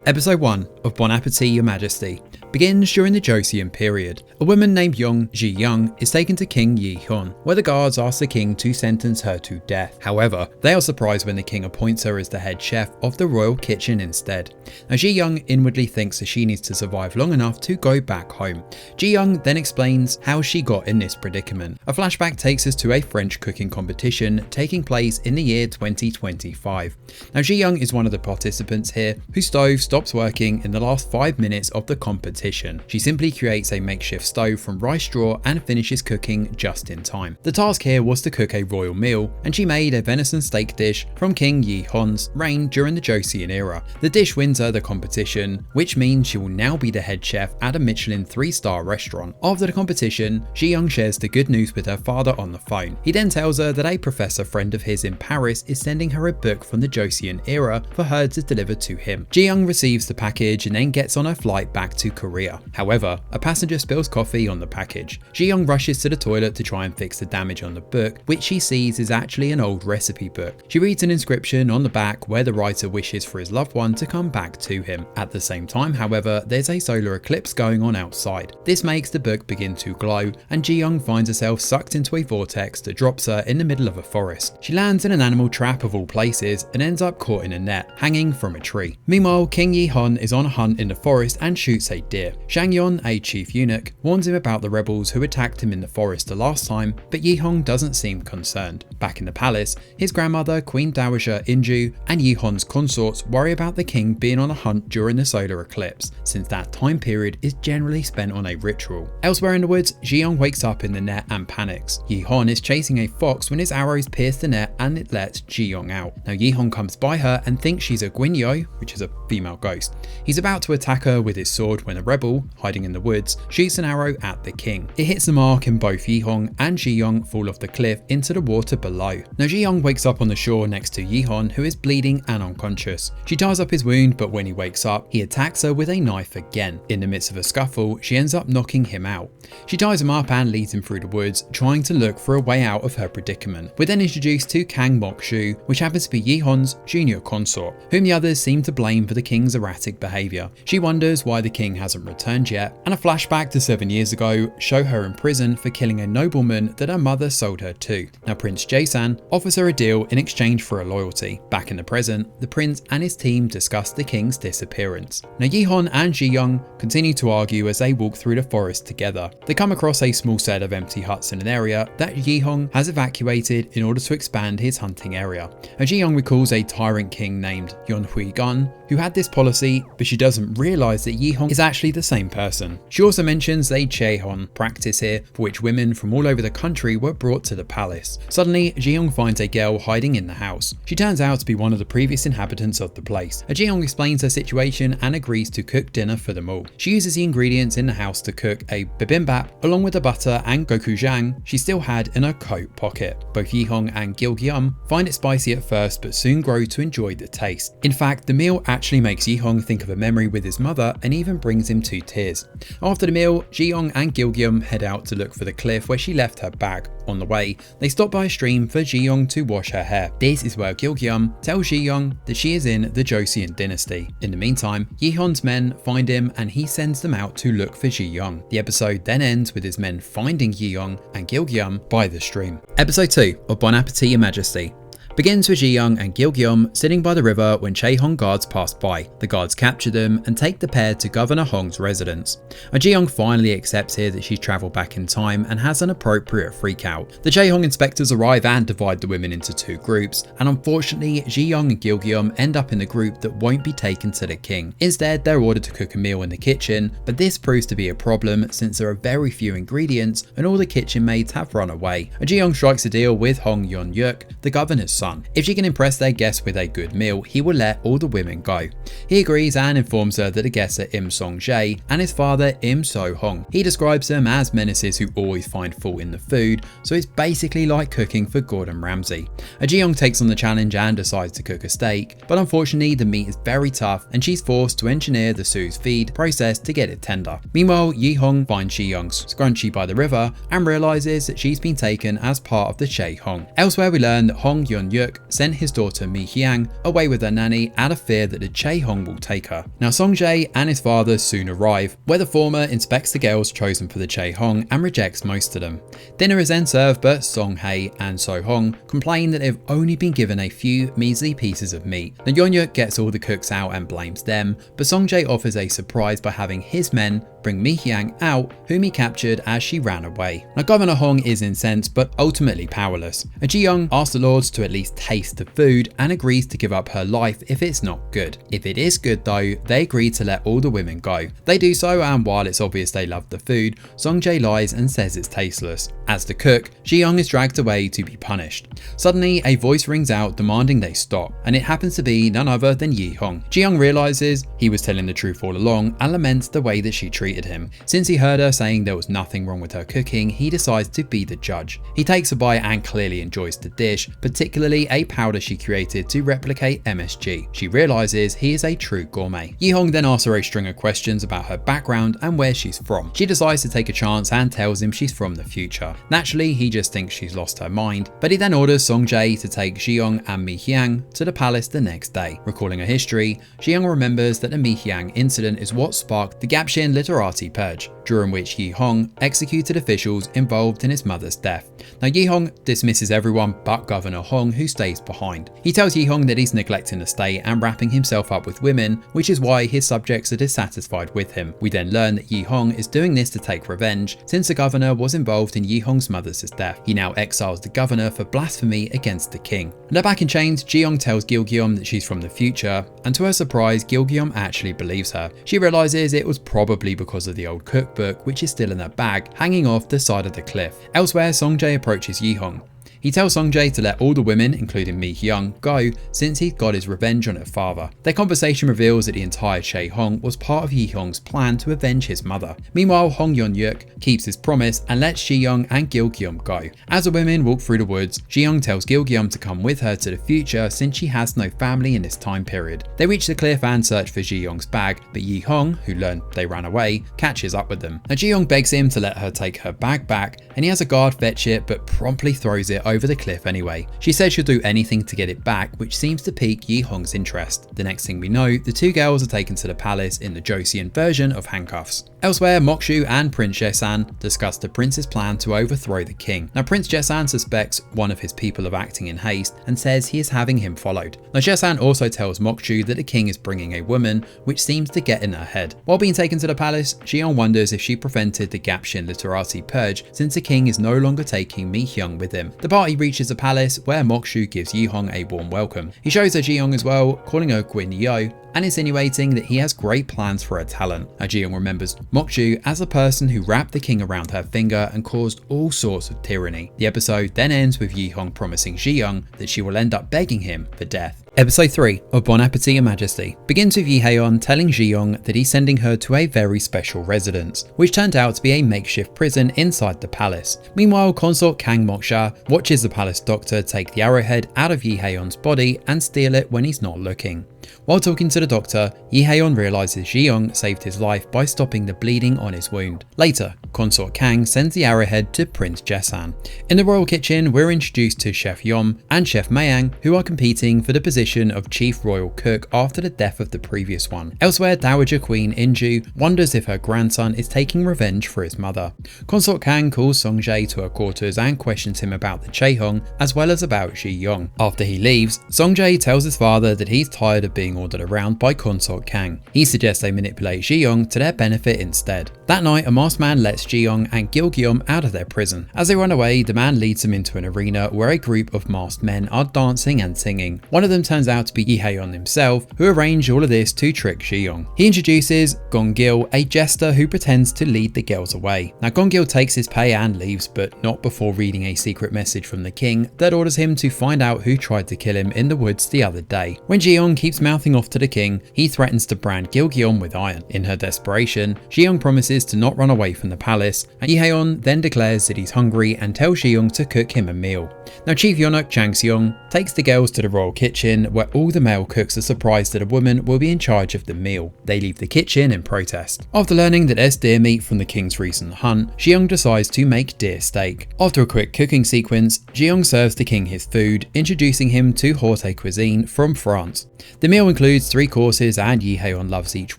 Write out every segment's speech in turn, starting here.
Episode 1 of Bon Appetit, Your Majesty begins during the Joseon period. A woman named Young Ji-young is taken to King Yi-hyun, where the guards ask the king to sentence her to death. However, they are surprised when the king appoints her as the head chef of the royal kitchen instead. Now Ji-young inwardly thinks that she needs to survive long enough to go back home. Ji-young then explains how she got in this predicament. A flashback takes us to a French cooking competition taking place in the year 2025. Now Ji-young is one of the participants here whose stove stops working in the last 5 minutes of the competition. She simply creates a makeshift stove from rice straw and finishes cooking just in time. The task here was to cook a royal meal, and she made a venison steak dish from King Yi-hyun's reign during the Joseon era. The dish wins her the competition, which means she will now be the head chef at a Michelin 3-star restaurant. After the competition, Ji-young shares the good news with her father on the phone. He then tells her that a professor friend of his in Paris is sending her a book from the Joseon era for her to deliver to him. Ji-young receives the package and then gets on her flight back to Korea. However, a passenger spills coffee on the package. Ji-young rushes to the toilet to try and fix the damage on the book, which she sees is actually an old recipe book. She reads an inscription on the back where the writer wishes for his loved one to come back to him. At the same time, however, there's a solar eclipse going on outside. This makes the book begin to glow, and Ji-young finds herself sucked into a vortex that drops her in the middle of a forest. She lands in an animal trap of all places and ends up caught in a net, hanging from a tree. Meanwhile, King Yi-hyun is on a hunt in the forest and shoots a deer. Shang-yeon, a chief eunuch, warns him about the rebels who attacked him in the forest the last time, but Yi-hyun doesn't seem concerned. Back in the palace, his grandmother, Queen Dowager Inju, and Yi-hyun's consorts worry about the king being on a hunt during the solar eclipse, since that time period is generally spent on a ritual. Elsewhere in the woods, Ji-young wakes up in the net and panics. Yi-hyun is chasing a fox when his arrows pierce the net and it lets Ji-young out. Now Yi-hyun comes by her and thinks she's a Gwynyo, which is a female ghost. He's about to attack her with his sword when a rebel, hiding in the woods, shoots an arrow at the king. It hits the mark and both Yi-hyun and Ji-young fall off the cliff into the water below. Now Ji-young wakes up on the shore next to Yi-hyun, who is bleeding and unconscious. She ties up his wound, but when he wakes up, he attacks her with a knife again. In the midst of a scuffle, she ends up knocking him out. She ties him up and leads him through the woods, trying to look for a way out of her predicament. We're then introduced to Kang Mok-shu, which happens to be Yi-hyun's junior consort, whom the others seem to blame for the king's erratic behaviour. She wonders why the king hasn't returned yet, and a flashback to 7 years ago show her in prison for killing a nobleman that her mother sold her to. Now Prince Jae-san offers her a deal in exchange for her loyalty. Back in the present, the prince and his team discuss the king's disappearance. Now Yi-hyun and Ji-young continue to argue as they walk through the forest together. They come across a small set of empty huts in an area that Yi-hyun has evacuated in order to expand his hunting area. Now Ji-young recalls a tyrant king named Yeon-hui-gun who had this policy, but she doesn't realise that Yi-hyun is actually the same person. She also mentions a Chaehon practice here for which women from all over the country were brought to the palace. Suddenly, Ji-young finds a girl hiding in the house. She turns out to be one of the previous inhabitants of the place. Ji-young explains her situation and agrees to cook dinner for them all. She uses the ingredients in the house to cook a bibimbap along with the butter and gochujang she still had in her coat pocket. Both Yi-hyun and Gil-gyum find it spicy at first but soon grow to enjoy the taste. In fact, the meal actually makes Yi-hyun think of a memory with his mother and even brings him to tears. After the meal, Ji-young and Gil-gyum head out to look for the cliff where she left her bag. On the way, they stop by a stream for Ji-young to wash her hair. This is where Gil-gyum tells Ji-young that she is in the Joseon dynasty. In the meantime, Yi-hyun's men find him and he sends them out to look for Ji-young. The episode then ends with his men finding Yi-hyun and Gil-gyum by the stream. Episode 2 of Bon Appetit, Your Majesty begins with Ji-young and Gil-gyum sitting by the river when Chaehon guards pass by. The guards capture them and take the pair to Governor Hong's residence. Ji-young finally accepts here that she's travelled back in time and has an appropriate freakout. The Chaehon inspectors arrive and divide the women into 2 groups, and unfortunately Ji-young and Gil-gyum end up in the group that won't be taken to the king. Instead, they're ordered to cook a meal in the kitchen, but this proves to be a problem since there are very few ingredients and all the kitchen maids have run away. Ji-young strikes a deal with Hong Yeon-yuk, the governor's son. If she can impress their guests with a good meal, he will let all the women go. He agrees and informs her that the guests are Im Song-jae and his father Im So-hong. He describes them as menaces who always find fault in the food, so it's basically like cooking for Gordon Ramsay. Ji-young takes on the challenge and decides to cook a steak, but unfortunately the meat is very tough and she's forced to engineer the sous vide process to get it tender. Meanwhile, Yi-hyun finds Ji-young's scrunchie by the river and realises that she's been taken as part of the Chaehon. Elsewhere we learn that Hong Yeon-yuk Yuk sent his daughter Mi Hyang away with her nanny out of fear that the Chae Hong will take her. Now Song Jae and his father soon arrive, where the former inspects the girls chosen for the Chae Hong and rejects most of them. Dinner is then served, but Song Hae and So Hong complain that they've only been given a few measly pieces of meat. Now Yeon Yuk gets all the cooks out and blames them, but Song Jae offers a surprise by having his men bring Mi Hyang out, whom he captured as she ran away. Now Governor Hong is incensed but ultimately powerless. Ji Young asks the lords to at least taste the food and agrees to give up her life if it's not good. If it is good though, they agree to let all the women go. They do so, and while it's obvious they love the food, Song Jae lies and says it's tasteless. As the cook, Ji Young is dragged away to be punished. Suddenly a voice rings out demanding they stop, and it happens to be none other than Yi Hong. Ji Young realizes he was telling the truth all along and laments the way that she treated him. Since he heard her saying there was nothing wrong with her cooking, he decides to be the judge. He takes a bite and clearly enjoys the dish, particularly a powder she created to replicate MSG. She realizes he is a true gourmet. Yi Hong then asks her a string of questions about her background and where she's from. She decides to take a chance and tells him she's from the future. Naturally, he just thinks she's lost her mind, but he then orders Song Jae to take Ji Young and Mi Hyang to the palace the next day. Recalling her history, Ji Young remembers that the Mi Hyang incident is what sparked the Gapshin literati purge, during which Yi Hong executed officials involved in his mother's death. Now Yi Hong dismisses everyone but Governor Hong, who stays behind. He tells Yi Hong that he's neglecting the state and wrapping himself up with women, which is why his subjects are dissatisfied with him. We then learn that Yi Hong is doing this to take revenge, since the governor was involved in Yi Hong's mother's death. He now exiles the governor for blasphemy against the king. Now back in chains, Ji Young tells Gilgyeom that she's from the future, and to her surprise, Gilgyeom actually believes her. She realizes it was probably because of the old cookbook, which is still in her bag, hanging off the side of the cliff. Elsewhere, Song Jae approaches Yi Hong. He tells Song Jae to let all the women, including Mi Hyang, go since he'd got his revenge on her father. Their conversation reveals that the entire Chae Hong was part of Yi Hong's plan to avenge his mother. Meanwhile, Hong Yeon Yuk keeps his promise and lets Ji Young and Gilgyeom go. As the women walk through the woods, Ji Young tells Gilgyeom to come with her to the future since she has no family in this time period. They reach the cliff and search for Ji Young's bag, but Yi Hong, who learned they ran away, catches up with them. Now Ji Young begs him to let her take her bag back, and he has a guard fetch it but promptly throws it over the cliff anyway. She says she'll do anything to get it back, which seems to pique Yi Hong's interest. The next thing we know, the two girls are taken to the palace in the Joseon version of handcuffs. Elsewhere, Mokshu and Prince Jaesan discuss the prince's plan to overthrow the king. Now Prince Jaesan suspects one of his people of acting in haste and says he is having him followed. Now Jaesan also tells Mokshu that the king is bringing a woman, which seems to get in her head. While being taken to the palace, Ji-young wonders if she prevented the Gapshin literati purge since the king is no longer taking Mi Hyung with him. The party reaches the palace where Mokshu gives Yi Hong a warm welcome. He shows her Ji-young as well, calling her Gwyn Yo, and insinuating that he has great plans for her talent. Ji-young remembers Mokshu as the person who wrapped the king around her finger and caused all sorts of tyranny. The episode then ends with Yi Hong promising Ji-young that she will end up begging him for death. Episode 3 of Bon Appetit and Majesty begins with Yi Haeon telling Ji-young that he's sending her to a very special residence, which turned out to be a makeshift prison inside the palace. Meanwhile, consort Kang Moksha watches the palace doctor take the arrowhead out of Yi Haeon's body and steal it when he's not looking. While talking to the doctor, Yi Haeon realizes Ji-young saved his life by stopping the bleeding on his wound. Later, consort Kang sends the arrowhead to Prince Jaesan. In the royal kitchen, we're introduced to Chef Yom and Chef Mayang, who are competing for the position of chief royal cook after the death of the previous one. Elsewhere, Dowager Queen Inju wonders if her grandson is taking revenge for his mother. Consort Kang calls Song Jae to her quarters and questions him about the Chae Hong as well as about Ji-young. After he leaves, Song Jae tells his father that he's tired of being ordered around by consort Kang. He suggests they manipulate Ji-young to their benefit instead. That night, a masked man lets Ji-young and Gilgyeom out of their prison. As they run away, the man leads them into an arena where a group of masked men are dancing and singing. One of them turns out to be Yi Haeon himself, who arranged all of this to trick Ji-young. He introduces Gongil, a jester who pretends to lead the girls away. Now Gongil takes his pay and leaves, but not before reading a secret message from the king that orders him to find out who tried to kill him in the woods the other day. When Ji-young keeps mouthing off to the king, he threatens to brand Gilgyeom with iron. In her desperation, Ji-young promises promises to not run away from the palace, and Yi Haeon then declares that he's hungry and tells Ji-young to cook him a meal. Now Chief eunuch Chang Seong takes the girls to the royal kitchen, where all the male cooks are surprised that a woman will be in charge of the meal. They leave the kitchen in protest. After learning that there's deer meat from the king's recent hunt, Ji-young decides to make deer steak. After a quick cooking sequence, Ji-young serves the king his food, introducing him to haute cuisine from France. The meal includes 3 courses and Yi Haeon loves each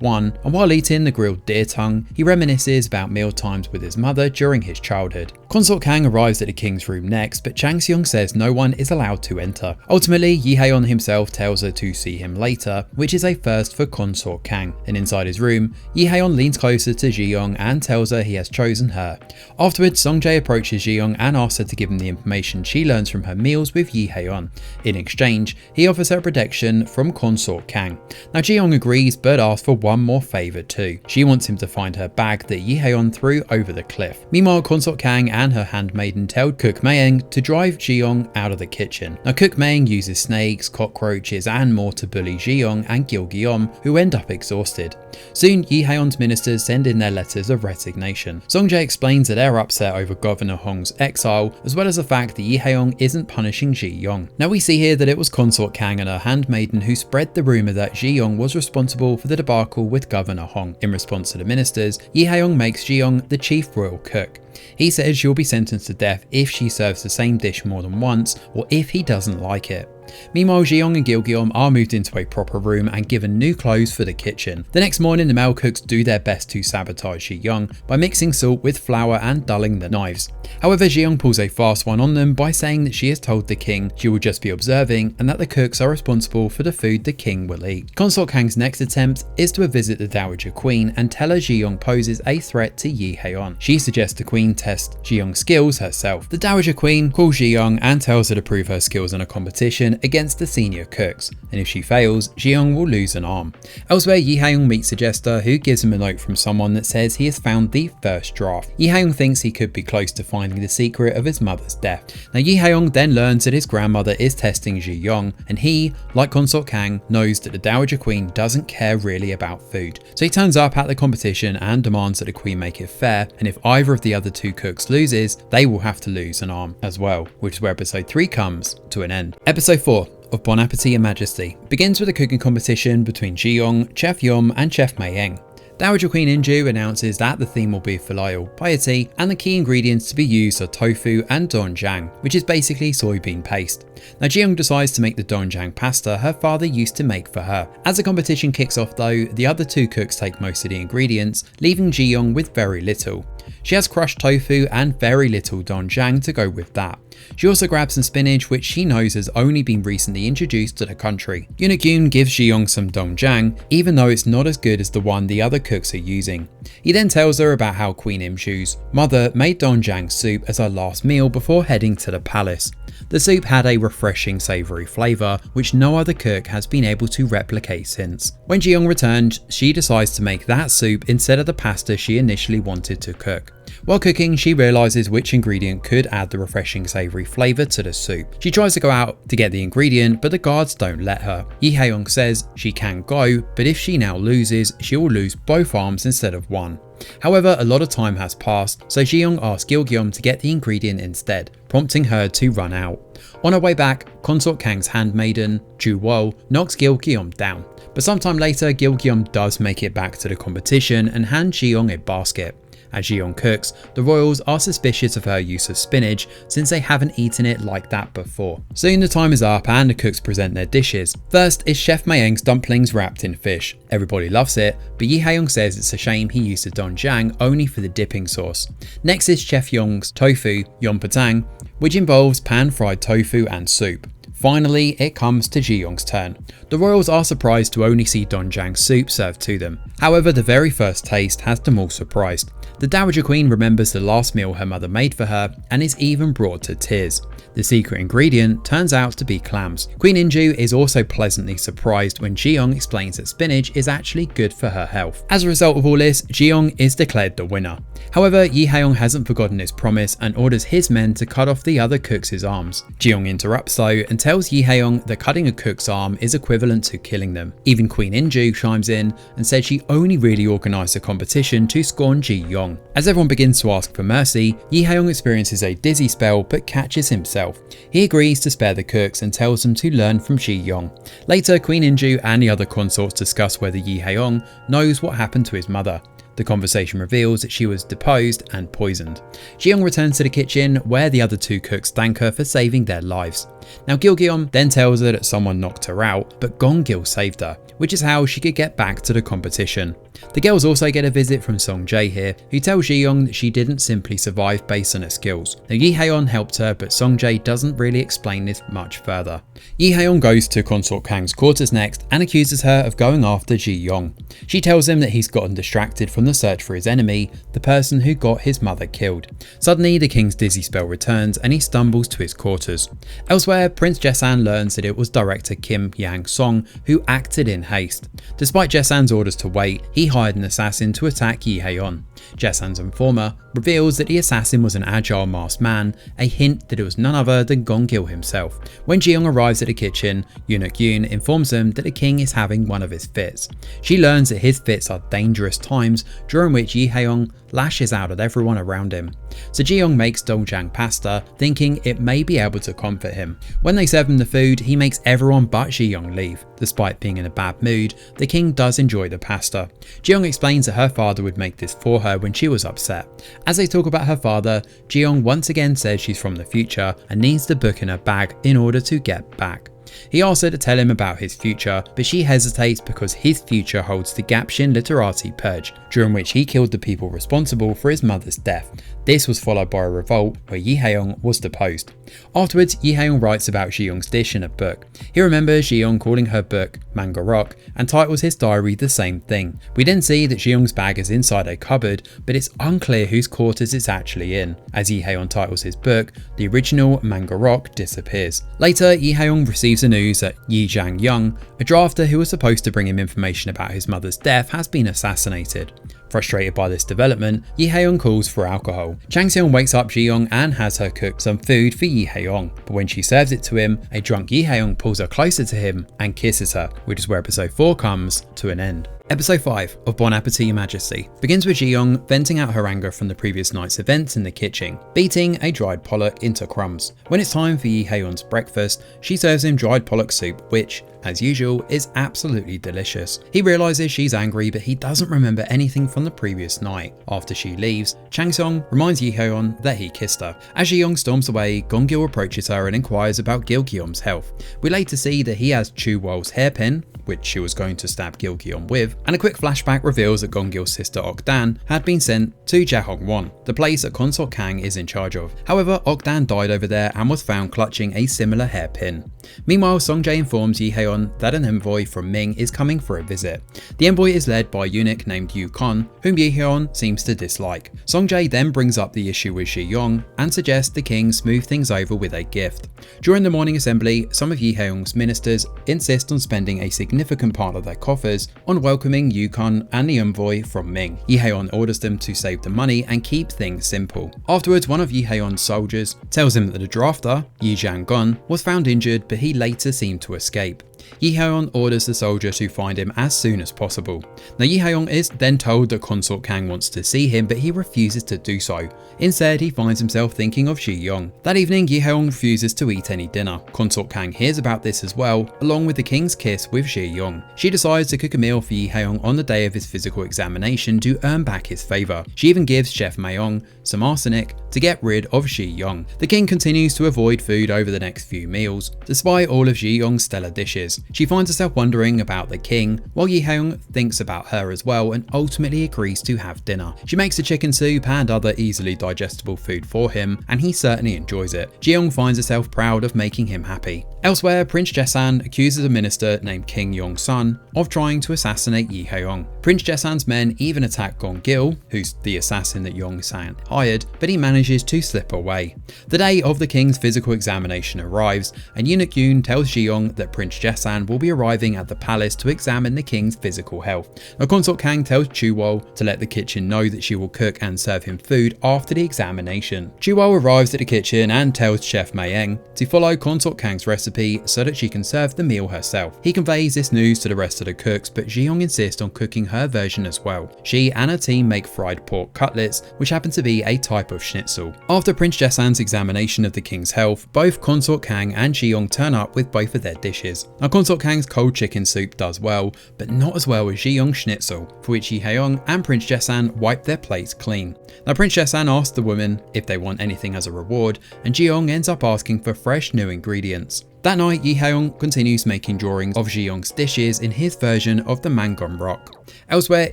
one, and while eating the grilled deer tongue, he reminisces about meal times with his mother during his childhood. Consort Kang arrives at the king's room next, but Chang Seong says no one is allowed to enter. Ultimately, Yi Haeon himself tells her to see him later, which is a first for Consort Kang, and inside his room, Yi Haeon leans closer to Ji-young and tells her he has chosen her. Afterwards, Song-jae approaches Ji-young and asks her to give him the information she learns from her meals with Yi Haeon. In exchange, he offers her protection from Consort Kang. Now Ji-young agrees, but asks for one more favour too. She wants him to find her bag that Yi Haeon threw over the cliff. Meanwhile, Consort Kang and her handmaiden tell Cook Mayeng to drive Ji-young out of the kitchen. Now Cook Mayeng uses snakes, cockroaches and more to bully Ji-young and Gil-geom, who end up exhausted. Soon, Yi Haeon's ministers send in their letters of resignation. Song-jae explains that they're upset over Governor Hong's exile, as well as the fact that Yi Haeon isn't punishing Ji-young. Now we see here that it was Consort Kang and her handmaiden who spread the rumour that Ji-young was responsible for the debacle with Governor Hong. In response to the ministers, Yi Haeon makes Ji-young the chief royal cook. He says she'll be sentenced to death if she serves the same dish more than once, or if he doesn't like it. Meanwhile, Ji-young and Gil-geom are moved into a proper room and given new clothes for the kitchen. The next morning, the male cooks do their best to sabotage Ji-young by mixing salt with flour and dulling the knives. However, Ji-young pulls a fast one on them by saying that she has told the king she will just be observing and that the cooks are responsible for the food the king will eat. Consort Kang's next attempt is to visit the Dowager Queen and tell her Ji-young poses a threat to Yi Haeon. She suggests the queen test Ji-young's skills herself. The Dowager Queen calls Ji-young and tells her to prove her skills in a competition against the senior cooks, and if she fails, Ji-young will lose an arm. Elsewhere, Yi Haeon meets a jester who gives him a note from someone that says he has found the first draft. Yi Haeon thinks he could be close to finding the secret of his mother's death. Now Yi Haeon then learns that his grandmother is testing Ji-young, and he, like Consort Kang, knows that the Dowager Queen doesn't care really about food. So he turns up at the competition and demands that the queen make it fair, and if either of the other 2 cooks loses, they will have to lose an arm as well, which is where episode 3 comes to an end. Episode 4 of Bon Appetit and Majesty begins with a cooking competition between Ji-young, Chef Yum and Chef Mayeng. Dowager Queen Inju announces that the theme will be filet piety, and the key ingredients to be used are tofu and doenjang, which is basically soybean paste. Now Ji-young decides to make the doenjang pasta her father used to make for her. As the competition kicks off though, the other 2 cooks take most of the ingredients, leaving Ji-young with very little. She has crushed tofu and very little doenjang to go with that. She also grabs some spinach, which she knows has only been recently introduced to the country. Eunuch Yoon gives Ji-young some doenjang, even though it's not as good as the one the other cooks are using. He then tells her about how Queen Imju's mother made doenjang soup as her last meal before heading to the palace. The soup had a refreshing savoury flavour, which no other cook has been able to replicate since. When Ji-young returned, she decides to make that soup instead of the pasta she initially wanted to cook. While cooking, she realises which ingredient could add the refreshing savoury flavour to the soup. She tries to go out to get the ingredient, but the guards don't let her. Yi Haeon says she can go, but if she now loses, she will lose both arms instead of one. However, a lot of time has passed, so Ji-young asks Gil-geom to get the ingredient instead, prompting her to run out. On her way back, Consort Kang's handmaiden, Ju-wo, knocks Gil-geom down. But sometime later, Gil-geom does make it back to the competition and hands Ji-young a basket. As Ji-young cooks, the royals are suspicious of her use of spinach since they haven't eaten it like that before. Soon the time is up and the cooks present their dishes. First is Chef Mayeng's dumplings wrapped in fish. Everybody loves it, but Yi Haeon says it's a shame he used the doenjang only for the dipping sauce. Next is Chef Young's tofu, yeonpatang, which involves pan-fried tofu and soup. Finally, it comes to Ji-young's turn. The royals are surprised to only see doenjang soup served to them. However, the very first taste has them all surprised. The Dowager Queen remembers the last meal her mother made for her and is even brought to tears. The secret ingredient turns out to be clams. Queen Inju is also pleasantly surprised when Ji-young explains that spinach is actually good for her health. As a result of all this, Ji-young is declared the winner. However, Yi Haeon hasn't forgotten his promise and orders his men to cut off the other cooks' arms. Ji-young interrupts though and tells Yi Haeon that cutting a cook's arm is equivalent equivalent to killing them. Even Queen Inju chimes in and said she only really organised the competition to scorn Ji Yong. As everyone begins to ask for mercy, Yi Hae-yong experiences a dizzy spell but catches himself. He agrees to spare the cooks and tells them to learn from Ji Yong. Later, Queen Inju and the other consorts discuss whether Yi Hae-yong knows what happened to his mother. The conversation reveals that she was deposed and poisoned. Ji Yong returns to the kitchen where the other two cooks thank her for saving their lives. Now Gil-geom then tells her that someone knocked her out, but Gong-gil saved her, which is how she could get back to the competition. The girls also get a visit from Song-jae here, who tells Ji-young that she didn't simply survive based on her skills. Now Yi Hae-on helped her, but Song-jae doesn't really explain this much further. Yi Hae-on goes to Consort Kang's quarters next and accuses her of going after Ji-young. She tells him that he's gotten distracted from the search for his enemy, the person who got his mother killed. Suddenly the king's dizzy spell returns and he stumbles to his quarters. Elsewhere, Prince Jae-san learns that it was director Kim Yang-song who acted in haste. Despite Jae-san's orders to wait, he hired an assassin to attack Yi Hae-on. Jae-san's informer reveals that the assassin was an agile masked man, a hint that it was none other than Gong-gil himself. When Ji-young arrives at the kitchen, Eunuch Yoon informs them that the king is having one of his fits. She learns that his fits are dangerous times during which Yi Hae-on lashes out at everyone around him. So Ji-young makes doljang pasta, thinking it may be able to comfort him. When they serve him the food, he makes everyone but Ji-young leave. Despite being in a bad mood, the king does enjoy the pasta. Ji-young explains that her father would make this for her when she was upset. As they talk about her father, Ji-young once again says she's from the future and needs the book in her bag in order to get back. He asks her to tell him about his future, but she hesitates because his future holds the Gapshin Literati Purge, during which he killed the people responsible for his mother's death. This was followed by a revolt where Yi Hae-yong was deposed. Afterwards, Yi Hae-yong writes about Ji-young's dish in a book. He remembers Ji-young calling her book Manga Rock and titles his diary the same thing. We then see that Ji-young's bag is inside a cupboard, but it's unclear whose quarters it's actually in. As Yi Hae-yong titles his book, the original Manga Rock disappears. Later, Yi Hae-yong receives the news that Yi Jang-young, a drafter who was supposed to bring him information about his mother's death, has been assassinated. Frustrated by this development, Yi Hae-yong calls for alcohol. Chang Seong wakes up Ji-young and has her cook some food for Yi Hae-yong, but when she serves it to him, a drunk Yi Hae-yong pulls her closer to him and kisses her, which is where episode 4 comes to an end. Episode 5 of Bon Appetit, Your Majesty begins with Ji-young venting out her anger from the previous night's events in the kitchen, beating a dried pollock into crumbs. When it's time for Yi Hae-yong's breakfast, she serves him dried pollock soup, which, as usual, is absolutely delicious. He realises she's angry, but he doesn't remember anything from the previous night. After she leaves, Chang Seong reminds Yi Hae-on that he kissed her. As Ji-young storms away, Gong-gil approaches her and inquires about Gil-geom's health. We later see that he has Chu-wol's hairpin, which she was going to stab Gil-geom with, and a quick flashback reveals that Gong-gil's sister Ok-dan had been sent to Jahong-won, the place that Consort Kang is in charge of. However, Ok-dan died over there and was found clutching a similar hairpin. Meanwhile, Song-jae informs Yi Hae-on that an envoy from Ming is coming for a visit. The envoy is led by a eunuch named Yu Kon, whom Yi Hae-on seems to dislike. Song-jae then brings up the issue with Ji-young and suggests the king smooth things over with a gift. During the morning assembly, some of Yi Hae-yong's ministers insist on spending a significant part of their coffers on welcoming Yu Kon and the envoy from Ming. Yi Hae-on orders them to save the money and keep things simple. Afterwards, one of Yi Hae-on's soldiers tells him that the drafter, Yi Jang-gun, was found injured, but he later seemed to escape. Yi Hae-on orders the soldier to find him as soon as possible. Now Yi Hae-on is then told that Consort Kang wants to see him, but he refuses to do so. Instead, he finds himself thinking of Ji-young. That evening, Yi Hae-on refuses to eat any dinner. Consort Kang hears about this as well, along with the king's kiss with Ji-young. She decides to cook a meal for Yi Hae-on on the day of his physical examination to earn back his favour. She even gives Chef Mayong some arsenic to get rid of Ji-young. The king continues to avoid food over the next few meals, despite all of Ji-young's stellar dishes. She finds herself wondering about the king, while Yi Hae-on thinks about her as well and ultimately agrees to have dinner. She makes a chicken soup and other easily digestible food for him, and he certainly enjoys it. Ji-young finds herself proud of making him happy. Elsewhere, Prince Jae-san accuses a minister named King Yong-sun of trying to assassinate Yi Hae-yong. Prince Jae-san's men even attack Gong-gil, who's the assassin that Yong-san hired, but he manages to slip away. The day of the king's physical examination arrives, and Eunuch Yoon tells Ji-young that Prince Jae-san Jae-san will be arriving at the palace to examine the king's physical health. Now, Consort Kang tells Chuwol to let the kitchen know that she will cook and serve him food after the examination. Chuwol arrives at the kitchen and tells Chef Mayeng to follow Consort Kang's recipe so that she can serve the meal herself. He conveys this news to the rest of the cooks, but Ji-young insists on cooking her version as well. She and her team make fried pork cutlets, which happen to be a type of schnitzel. After Prince Jae-san's examination of the king's health, both Consort Kang and Ji-young turn up with both of their dishes. Now, Consort Kang's cold chicken soup does well, but not as well as Ji-young's schnitzel, for which Lee Hae-young and Prince Jae-san wipe their plates clean. Now, Prince Jae-san asks the women if they want anything as a reward, and Ji-young ends up asking for fresh new ingredients. That night, Lee Hae-young continues making drawings of Ji-young's dishes in his version of the Mangon Rock. Elsewhere,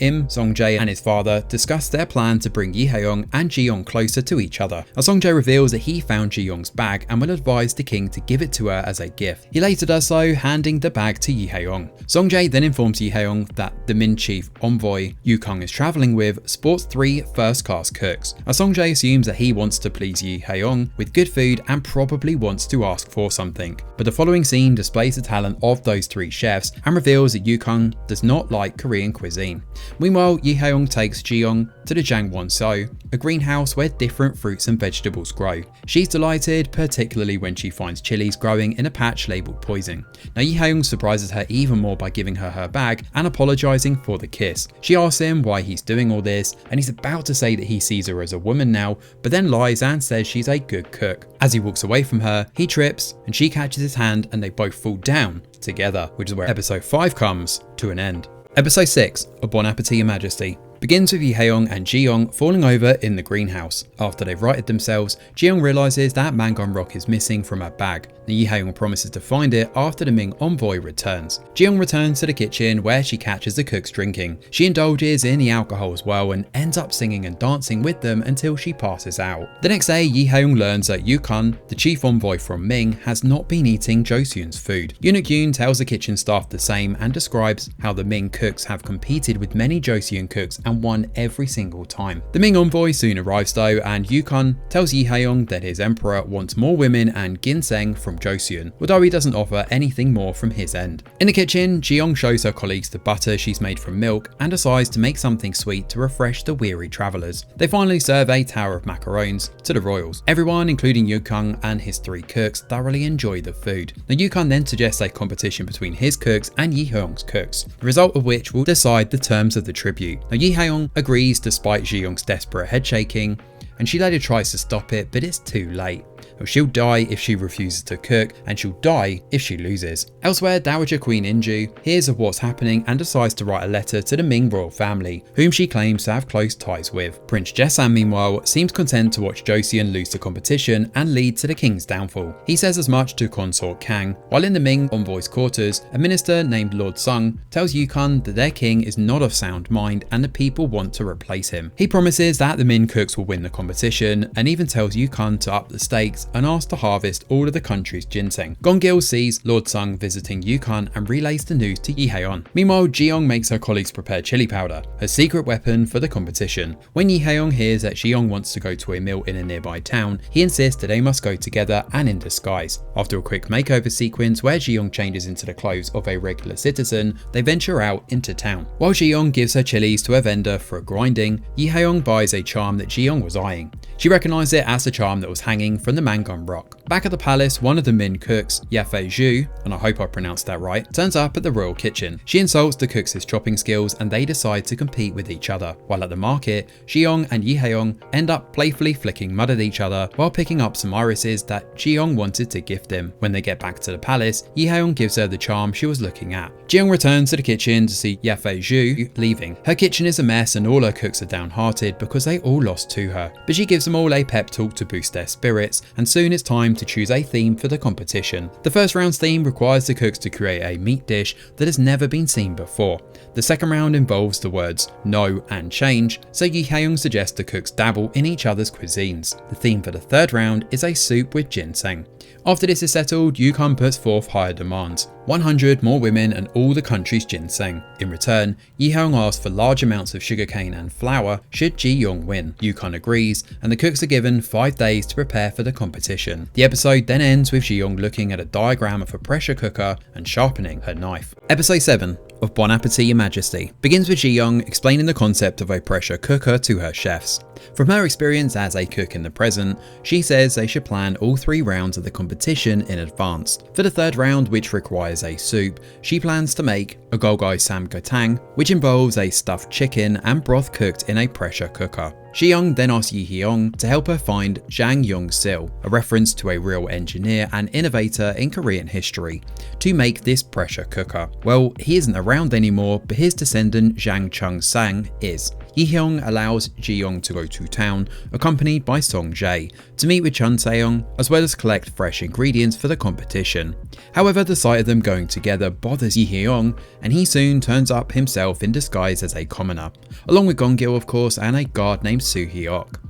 Im, Song-jae and his father discuss their plan to bring Lee Hae-young and Ji-young closer to each other. Now, Song-jae reveals that he found Ji-young's bag and will advise the king to give it to her as a gift. He later does so, handing the bag to Lee Hae-young. Song-jae then informs Lee Hae-young that the Min chief envoy Yu-kung is travelling with sports 3 first-class cooks. Now, Song-jae assumes that he wants to please Lee Hae-young with good food and probably wants to ask for something. But the following scene displays the talent of those 3 chefs and reveals that Yu-kung does not like Korean cuisine. Meanwhile, Lee Hae-young takes Ji-young to the Jangwon-so, a greenhouse where different fruits and vegetables grow. She's delighted, particularly when she finds chilies growing in a patch labelled poison. Now, Lee Hae-young surprises her even more by giving her her bag and apologising for the kiss. She asks him why he's doing all this, and he's about to say that he sees her as a woman now, but then lies and says she's a good cook. As he walks away from her, he trips and she catches his hand and they both fall down together, which is where episode 5 comes to an end. Episode 6 of Bon Appetit, Your Majesty begins with Lee Hae-young and Ji-young falling over in the greenhouse. After they've righted themselves, Ji-young realises that Mangon Rock is missing from her bag. Lee Hae-young promises to find it after the Ming envoy returns. Ji-young returns to the kitchen where she catches the cooks drinking. She indulges in the alcohol as well and ends up singing and dancing with them until she passes out. The next day, Lee Hae-young learns that Yu-kun, the chief envoy from Ming, has not been eating Joseon's food. Eunuch Yoon tells the kitchen staff the same and describes how the Ming cooks have competed with many Joseon cooks and won every single time. The Ming envoy soon arrives though, and Yu-kun tells Lee Hae-young that his emperor wants more women and ginseng from Joseon, although he doesn't offer anything more from his end. In the kitchen, Ji-young shows her colleagues the butter she's made from milk and decides to make something sweet to refresh the weary travellers. They finally serve a tower of macarons to the royals. Everyone, including Yu-kung and his 3 cooks, thoroughly enjoy the food. Now, Yu-kung then suggests a competition between his cooks and Lee Hae-young's cooks, the result of which will decide the terms of the tribute. Now, Lee Hae-young agrees despite Ji-young's desperate head shaking, and she later tries to stop it, but it's too late. She'll die if she refuses to cook, and she'll die if she loses. Elsewhere, Dowager Queen Inju hears of what's happening and decides to write a letter to the Ming royal family, whom she claims to have close ties with. Prince Jae-san, meanwhile, seems content to watch Joseon lose the competition and lead to the king's downfall. He says as much to Consort Kang. While in the Ming envoy's quarters, a minister named Lord Sung tells Yu-kun that their king is not of sound mind and the people want to replace him. He promises that the Min cooks will win the competition and even tells Yu-kun to up the stakes and asked to harvest all of the country's ginseng. Gong-gil sees Lord Sung visiting Yu-kun and relays the news to Lee Hae-young. Meanwhile, Ji-young makes her colleagues prepare chili powder, her secret weapon for the competition. When Lee Hae-young hears that Ji-young wants to go to a mill in a nearby town, he insists that they must go together and in disguise. After a quick makeover sequence where Ji-young changes into the clothes of a regular citizen, they venture out into town. While Ji-young gives her chilies to a vendor for a grinding, Lee Hae-young buys a charm that Ji-young was eyeing. She recognised it as the charm that was hanging from the Mangon Rock. Back at the palace, one of the Min cooks, Yafei-ju, and I hope I pronounced that right, turns up at the royal kitchen. She insults the cooks' chopping skills and they decide to compete with each other. While at the market, Ji-young and Lee Hae-young end up playfully flicking mud at each other while picking up some irises that Ji-young wanted to gift him. When they get back to the palace, Lee Hae-young gives her the charm she was looking at. Ji-young returns to the kitchen to see Yafei-ju leaving. Her kitchen is a mess and all her cooks are downhearted because they all lost to her. But she gives them all a pep talk to boost their spirits, and soon it's time to choose a theme for the competition. The first round's theme requires the cooks to create a meat dish that has never been seen before. The second round involves the words no and change, so Lee Hae-young suggests the cooks dabble in each other's cuisines. The theme for the third round is a soup with ginseng. After this is settled, Yu-kun puts forth higher demands. 100 more women and all the country's ginseng. In return, Yi-hyung asks for large amounts of sugarcane and flour should Ji-young win. Yukon agrees, and the cooks are given 5 days to prepare for the competition. The episode then ends with Ji-young looking at a diagram of a pressure cooker and sharpening her knife. Episode 7 of Bon Appetit, Your Majesty begins with Ji-young explaining the concept of a pressure cooker to her chefs. From her experience as a cook in the present, she says they should plan all 3 rounds of the competition in advance. For the 3rd round, which requires a soup, she plans to make a golgai sam gotang, which involves a stuffed chicken and broth cooked in a pressure cooker. Ji-young then asks Yi-hyung to help her find Jang Young-sil, a reference to a real engineer and innovator in Korean history, to make this pressure cooker. Well, he isn't around anymore, but his descendant Jang Chung-sang is. Yi-hyung allows Ji-young to go to town, accompanied by Song-jae, to meet with Chun Se-young, as well as collect fresh ingredients for the competition. However, the sight of them going together bothers Yi-hyung, and he soon turns up himself in disguise as a commoner, along with Gong-gil of course, and a guard named Soo-hyuk.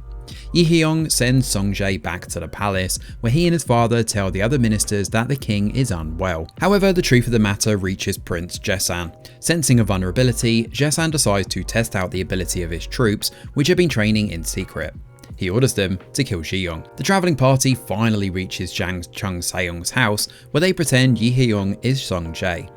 Yi-hyung sends Song-jae back to the palace, where he and his father tell the other ministers that the king is unwell. However, the truth of the matter reaches Prince Jaesan. Sensing a vulnerability, Jaesan decides to test out the ability of his troops, which have been training in secret. He orders them to kill Ji-young. The travelling party finally reaches Jang Chung-se-young's house, where they pretend Yi-hyung is Song-jae.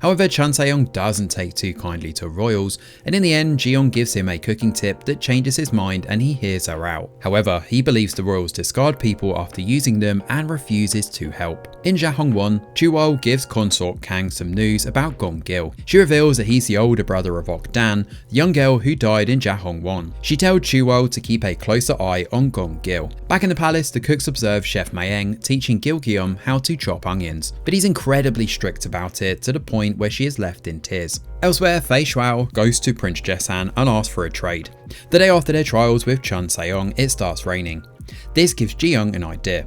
However, Chun Se-young doesn't take too kindly to royals, and in the end, Ji-young gives him a cooking tip that changes his mind and he hears her out. However, he believes the royals discard people after using them and refuses to help. In Jahongwon, Chuwol gives consort Kang some news about Gong-gil. She reveals that he's the older brother of Ok-dan, the young girl who died in Jahongwon. She tells Chuwol to keep a closer eye on Gong-gil. Back in the palace, the cooks observe Chef Mayeng teaching Gil-geum how to chop onions, but he's incredibly strict about it to the point where she is left in tears. Elsewhere, Fei Shuao goes to Prince Jaesan and asks for a trade. The day after their trials with Chun Se-young, it starts raining. This gives Ji-young an idea.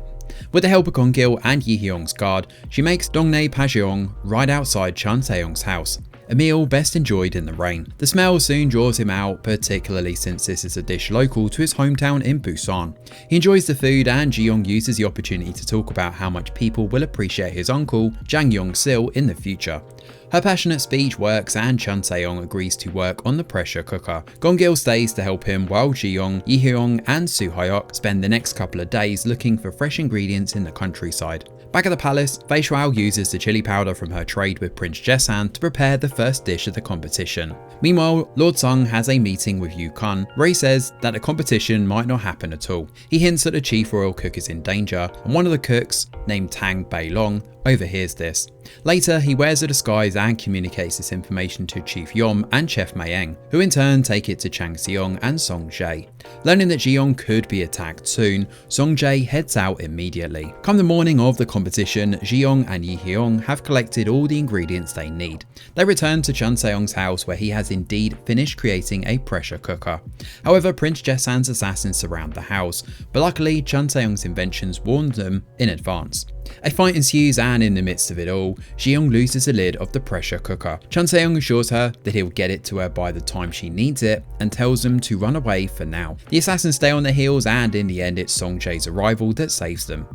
With the help of Gong-gil and Yi-hyung's guard, she makes Dongnae Pajeong right outside Chun Se-young's house, a meal best enjoyed in the rain. The smell soon draws him out, particularly since this is a dish local to his hometown in Busan. He enjoys the food, and Ji-young uses the opportunity to talk about how much people will appreciate his uncle, Jang Young-sil, in the future. Her passionate speech works, and Chun Se-young agrees to work on the pressure cooker. Gong-gil stays to help him, while Ji-young, Yi-hyung and Soo-hyuk spend the next couple of days looking for fresh ingredients in the countryside. Back at the palace, Fei Shuao uses the chili powder from her trade with Prince Jaesan to prepare the first dish of the competition. Meanwhile, Lord Sung has a meeting with Yukon, where he says that the competition might not happen at all. He hints that the chief royal cook is in danger, and one of the cooks, named Tang Bei-long, overhears this. Later, he wears a disguise and communicates this information to Chief Yom and Chef Mayeng, who in turn take it to Chang Se-young and Song-jae. Learning that Ji-young could be attacked soon, Song-jae heads out immediately. Come the morning of the competition, Ji-young and Yi-hyung have collected all the ingredients they need. They return to Chun Se-young's house, where he has indeed finished creating a pressure cooker. However, Prince Jaesan's assassins surround the house, but luckily Chun Se-young's inventions warned them in advance. A fight ensues, and in the midst of it all, Ji-young loses the lid of the pressure cooker. Chun Se-young assures her that he'll get it to her by the time she needs it, and tells them to run away for now. The assassins stay on their heels, and in the end it's Song-jae's arrival that saves them.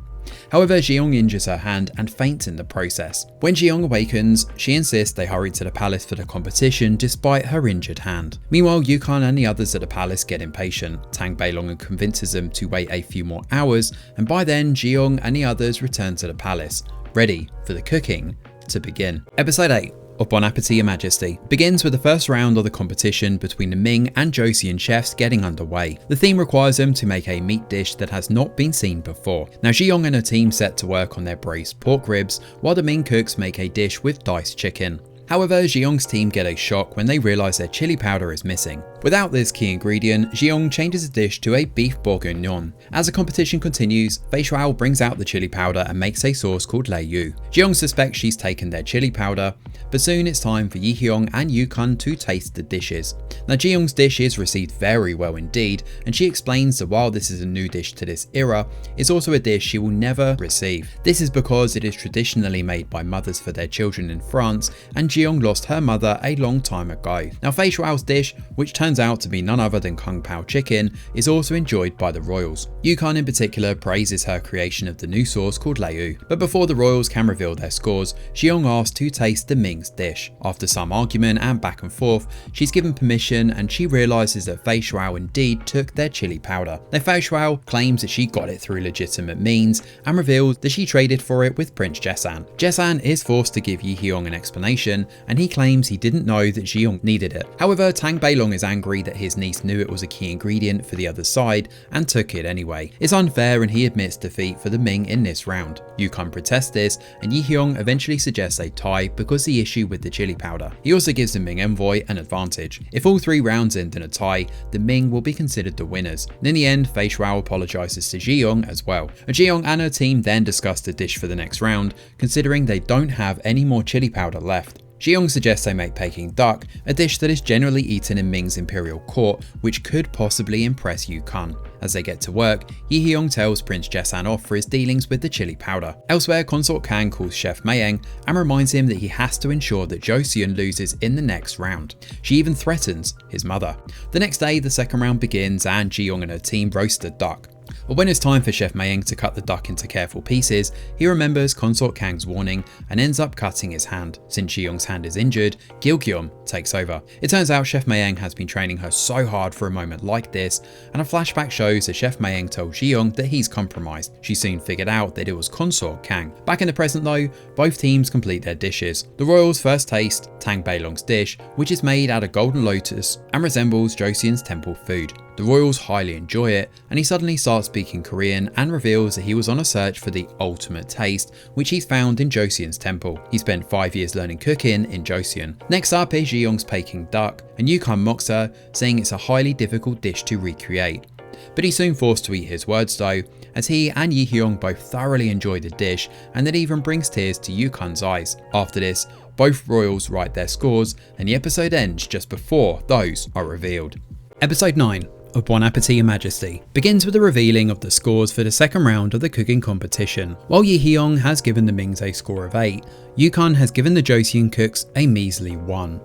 However, Ji-young injures her hand and faints in the process. When Ji-young awakens, she insists they hurry to the palace for the competition despite her injured hand. Meanwhile, Yukon and the others at the palace get impatient. Tang Bei-long convinces them to wait a few more hours, and by then Ji-young and the others return to the palace, ready for the cooking to begin. Episode 8 of Bon Appetit, Your Majesty begins with the first round of the competition between the Ming and Joseon chefs getting underway. The theme requires them to make a meat dish that has not been seen before. Now, Ji-young and her team set to work on their braised pork ribs, while the Ming cooks make a dish with diced chicken. However, Ji-young's team get a shock when they realise their chili powder is missing. Without this key ingredient, Ji-young changes the dish to a beef bourguignon. As the competition continues, Fei Shuao brings out the chili powder and makes a sauce called Lei Yu. Ji-young suspects she's taken their chili powder, but soon it's time for Yi-hyung and Yukon to taste the dishes. Now, Ji-young's dish is received very well indeed, and she explains that while this is a new dish to this era, it's also a dish she will never receive. This is because it is traditionally made by mothers for their children in France, and Ji-young lost her mother a long time ago. Now, Fei Shuao's dish, which turns turns out to be none other than Kung Pao chicken, is also enjoyed by the royals. Yukon in particular praises her creation of the new sauce called Lei, but before the royals can reveal their scores, Xiong asks to taste the Ming's dish. After some argument and back and forth, she's given permission and she realises that Fei Shuao indeed took their chili powder. Now Fei Shuao claims that she got it through legitimate means and reveals that she traded for it with Prince Jesan. Jesan is forced to give Yi Hyong an explanation and he claims he didn't know that Xiong needed it. However, Tang Beilong is angry that his niece knew it was a key ingredient for the other side and took it anyway. It's unfair and he admits defeat for the Ming in this round. Yukon protests this and Yi Hyong eventually suggests a tie because the issue with the chili powder. He also gives the Ming envoy an advantage. If all 3 rounds end in a tie, the Ming will be considered the winners. And in the end, Fei Shuao apologises to Xiong as well. And Xiong and her team then discuss the dish for the next round, considering they don't have any more chili powder left. Xiong suggests they make Peking duck, a dish that is generally eaten in Ming's imperial court, which could possibly impress Yukon. As they get to work, Yi Hyong tells Prince Jesan off for his dealings with the chili powder. Elsewhere, Consort Kang calls Chef Mayeng and reminds him that he has to ensure that Joseon loses in the next round. She even threatens his mother. The next day, the second round begins and Xiong and her team roast a duck. But when it's time for Chef Mayeng to cut the duck into careful pieces, he remembers Consort Kang's warning and ends up cutting his hand. Since Xiong's hand is injured, Gilgyeom takes over. It turns out Chef Mayeng has been training her so hard for a moment like this, and a flashback shows that Chef Mayeng told Xiong that he's compromised. She soon figured out that it was Consort Kang. Back in the present though, both teams complete their dishes. The royals first taste Tang Beilong's dish, which is made out of golden lotus and resembles Joseon's temple food. The royals highly enjoy it, and he suddenly starts speaking Korean and reveals that he was on a search for the ultimate taste, which he's found in Joseon's temple. He spent 5 years learning cooking in Joseon. Next up is Xiong's Peking duck, and Yukon mocks her, saying it's a highly difficult dish to recreate. But he's soon forced to eat his words though, as he and Yi Hyong both thoroughly enjoy the dish, and it even brings tears to Yukon's eyes. After this, both royals write their scores, and the episode ends just before those are revealed. Episode 9 of Bon Appetit, Your Majesty begins with the revealing of the scores for the second round of the cooking competition. While Yi Hyong has given the Mings a score of 8, Yukon has given the Joseon cooks a measly 1.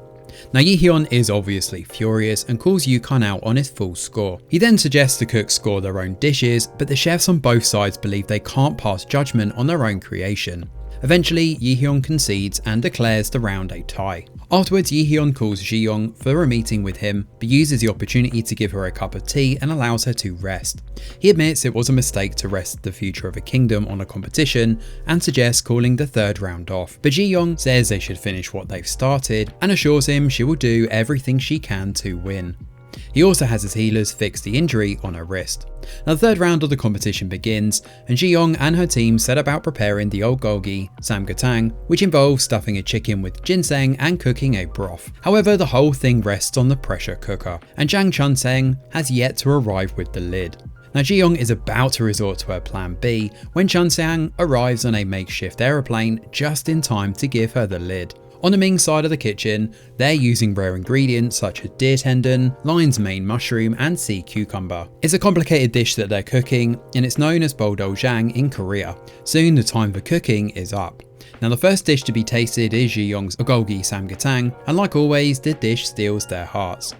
Now Yi Hyong is obviously furious and calls Yukon out on his full score. He then suggests the cooks score their own dishes, but the chefs on both sides believe they can't pass judgment on their own creation. Eventually, Yi Hyong concedes and declares the round a tie. Afterwards, Yi Hyong calls Xiong for a meeting with him, but uses the opportunity to give her a cup of tea and allows her to rest. He admits it was a mistake to rest the future of a kingdom on a competition and suggests calling the third round off. But Xiong says they should finish what they've started and assures him she will do everything she can to win. He also has his healers fix the injury on her wrist. Now the third round of the competition begins, and Xiong and her team set about preparing the bulgogi samgyetang, which involves stuffing a chicken with ginseng and cooking a broth. However, the whole thing rests on the pressure cooker, and Jang Chun-seng has yet to arrive with the lid. Now Xiong is about to resort to her plan B when Chun-seng arrives on a makeshift aeroplane just in time to give her the lid. On the Ming side of the kitchen, they're using rare ingredients such as deer tendon, lion's mane mushroom and sea cucumber. It's a complicated dish that they're cooking, and it's known as boldoljang in Korea. Soon the time for cooking is up. Now the first dish to be tasted is Xiong's bulgogi samgyetang, and like always, the dish steals their hearts.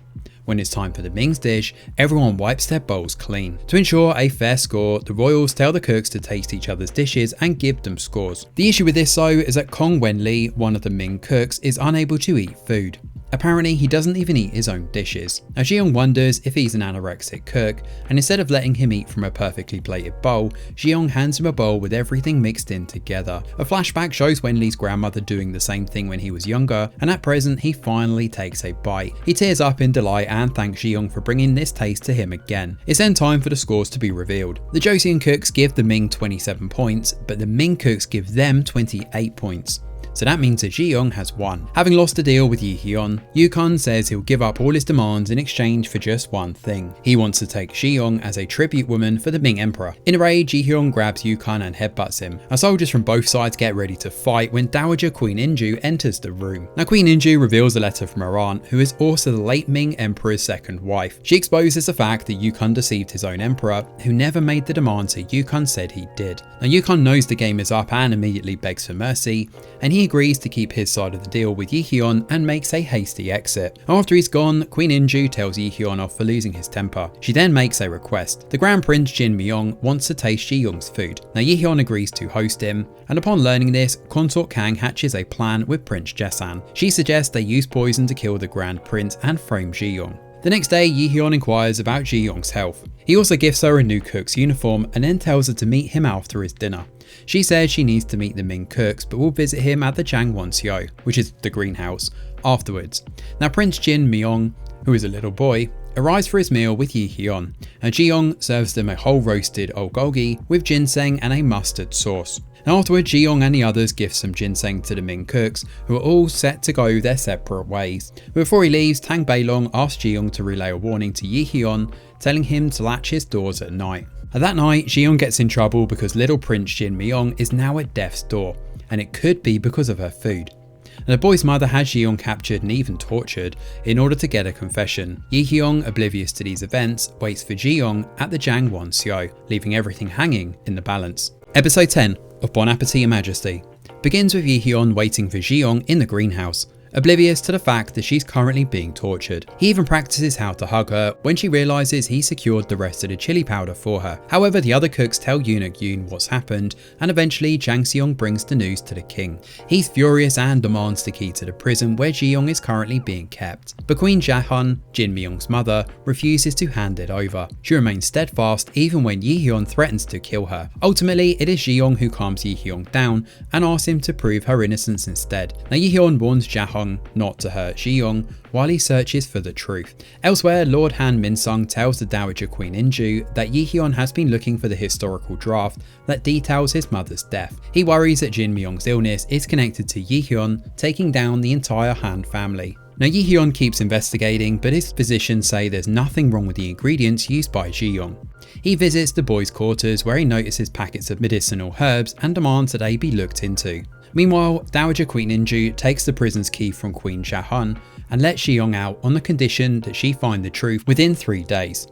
When it's time for the Ming's dish, everyone wipes their bowls clean. To ensure a fair score, the royals tell the cooks to taste each other's dishes and give them scores. The issue with this though is that Kong Wenli, one of the Ming cooks, is unable to eat food. Apparently, he doesn't even eat his own dishes. Now Xiong wonders if he's an anorexic cook, and instead of letting him eat from a perfectly plated bowl, Xiong hands him a bowl with everything mixed in together. A flashback shows Wenli's grandmother doing the same thing when he was younger, and at present he finally takes a bite. He tears up in delight and thanks Xiong for bringing this taste to him again. It's then time for the scores to be revealed. The Joseon cooks give the Ming 27 points, but the Ming cooks give them 28 points. So that means that Xiong has won. Having lost a deal with Yi Hyong, Yukon says he'll give up all his demands in exchange for just one thing. He wants to take Xiong as a tribute woman for the Ming Emperor. In a rage, Yi Hyong grabs Yukon and headbutts him. Our soldiers from both sides get ready to fight when Dowager Queen Inju enters the room. Now Queen Inju reveals a letter from her aunt, who is also the late Ming Emperor's second wife. She exposes the fact that Yukon deceived his own emperor, who never made the demands that Yukon said he did. Now Yukon knows the game is up and immediately begs for mercy, and Yi agrees to keep his side of the deal with Yi Hyun and makes a hasty exit. After he's gone, Queen In-ju tells Yi Hyun off for losing his temper. She then makes a request. The Grand Prince Jin Myung wants to taste Ji Young's food. Now Yi Hyun agrees to host him, and upon learning this, Consort Kang hatches a plan with Prince Jaesan. She suggests they use poison to kill the Grand Prince and frame Ji Young. The next day, Yi Hyun inquires about Ji Young's health. He also gifts her a new cook's uniform and then tells her to meet him after his dinner. She says she needs to meet the Ming cooks but will visit him at the Jangwon-seo, which is the greenhouse, afterwards. Now Prince Jin Myung, who is a little boy, arrives for his meal with Yi Hyun, and Ji Young serves them a whole roasted bulgogi with ginseng and a mustard sauce. Now afterwards, Ji Young and the others give some ginseng to the Ming cooks, who are all set to go their separate ways. But before he leaves, Tang Beilong asks Ji Young to relay a warning to Yi Hyun, telling him to latch his doors at night. And that night, Ji Young gets in trouble because little Prince Jin Myung is now at death's door, and it could be because of her food. And the boy's mother has Ji Young captured and even tortured in order to get a confession. Yi Hyun, oblivious to these events, waits for Ji Young at the Jangwon-seo, leaving everything hanging in the balance. Episode 10 of Bon Appetit and Majesty begins with Yi Hyun waiting for Ji Young in the greenhouse, oblivious to the fact that she's currently being tortured. He even practices how to hug her when she realises he secured the rest of the chili powder for her. However, the other cooks tell Eunuch Yoon what's happened, and eventually Jang Seong brings the news to the king. He's furious and demands the key to the prison where Ji Young is currently being kept. But Queen Jae-hun, Jin Myung's mother, refuses to hand it over. She remains steadfast even when Yi Hyun threatens to kill her. Ultimately, it is Ji Young who calms Yi Hyun down and asks him to prove her innocence instead. Now Yi Hyun warns Jae-hun not to hurt Ji Young while he searches for the truth. Elsewhere, Lord Han Min-sung tells the Dowager Queen In-ju that Yi Hyun has been looking for the historical draft that details his mother's death. He worries that Jin Myung's illness is connected to Yi Hyun taking down the entire Han family. Now Yi Hyun keeps investigating, but his physicians say there's nothing wrong with the ingredients used by Ji Young. He visits the boys' quarters where he notices packets of medicinal herbs and demands that they be looked into. Meanwhile, Dowager Queen In-ju takes the prison's key from Queen Jae-hun and lets Ji Young out on the condition that she find the truth within 3 days.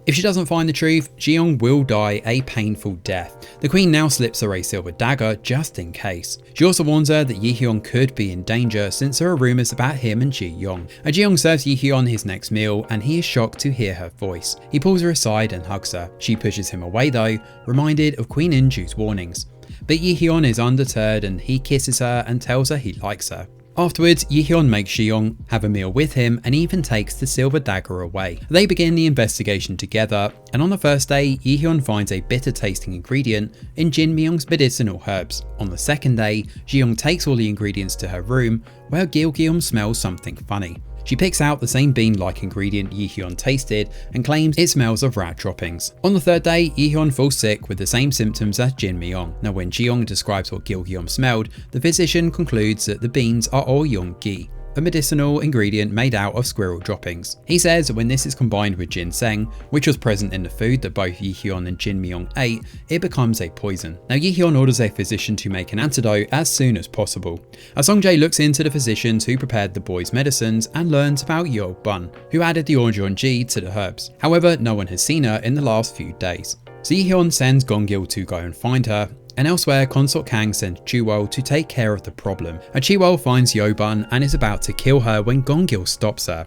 If she doesn't find the truth, Ji Young will die a painful death. The Queen now slips her a silver dagger just in case. She also warns her that Yi Hyun could be in danger since there are rumours about him and Ji Young. Ji Young serves Yi Hyun his next meal and he is shocked to hear her voice. He pulls her aside and hugs her. She pushes him away though, reminded of Queen In-ju's warnings. But Yi Hyun is undeterred and he kisses her and tells her he likes her. Afterwards, Yi Hyun makes Ji Young have a meal with him and even takes the silver dagger away. They begin the investigation together, and on the first day, Yi Hyun finds a bitter tasting ingredient in Jin Myung's medicinal herbs. On the second day, Ji Young takes all the ingredients to her room where Gil smells something funny. She picks out the same bean-like ingredient Yi Hyun tasted and claims it smells of rat droppings. On the third day, Yi Hyun falls sick with the same symptoms as Jin Myung. Now when Ji Young describes what Gil smelled, the physician concludes that the beans are all Yong-gi, a medicinal ingredient made out of squirrel droppings. He says that when this is combined with ginseng, which was present in the food that both Yi Hyun and Jin Myung ate, it becomes a poison. Now Yi Hyun orders a physician to make an antidote as soon as possible. Song-jae looks into the physicians who prepared the boys' medicines and learns about Yo Bun, who added the Orjeon-ji to the herbs. However, no one has seen her in the last few days. So Yi Hyun sends Gong-gil to go and find her, and elsewhere, Consort Kang sends Chuwol to take care of the problem. Chuwol finds Yobun and is about to kill her when Gong-gil stops her.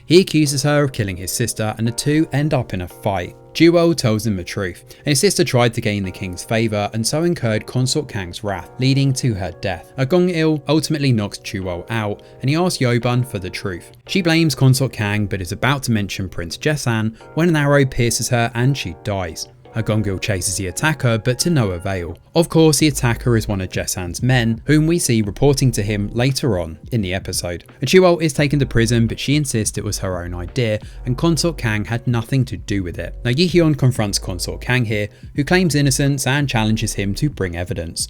He accuses her of killing his sister and the two end up in a fight. Chuwol tells him the truth, and his sister tried to gain the king's favour and so incurred Consort Kang's wrath, leading to her death. Gong-il ultimately knocks Chuwol out and he asks Yobun for the truth. She blames Consort Kang but is about to mention Prince Jaesan when an arrow pierces her and she dies. Gong-gil chases the attacker, but to no avail. Of course, the attacker is one of Jaesan's men, whom we see reporting to him later on in the episode. Chuwol is taken to prison, but she insists it was her own idea, and Consort Kang had nothing to do with it. Now Yi Hyun confronts Consort Kang here, who claims innocence and challenges him to bring evidence.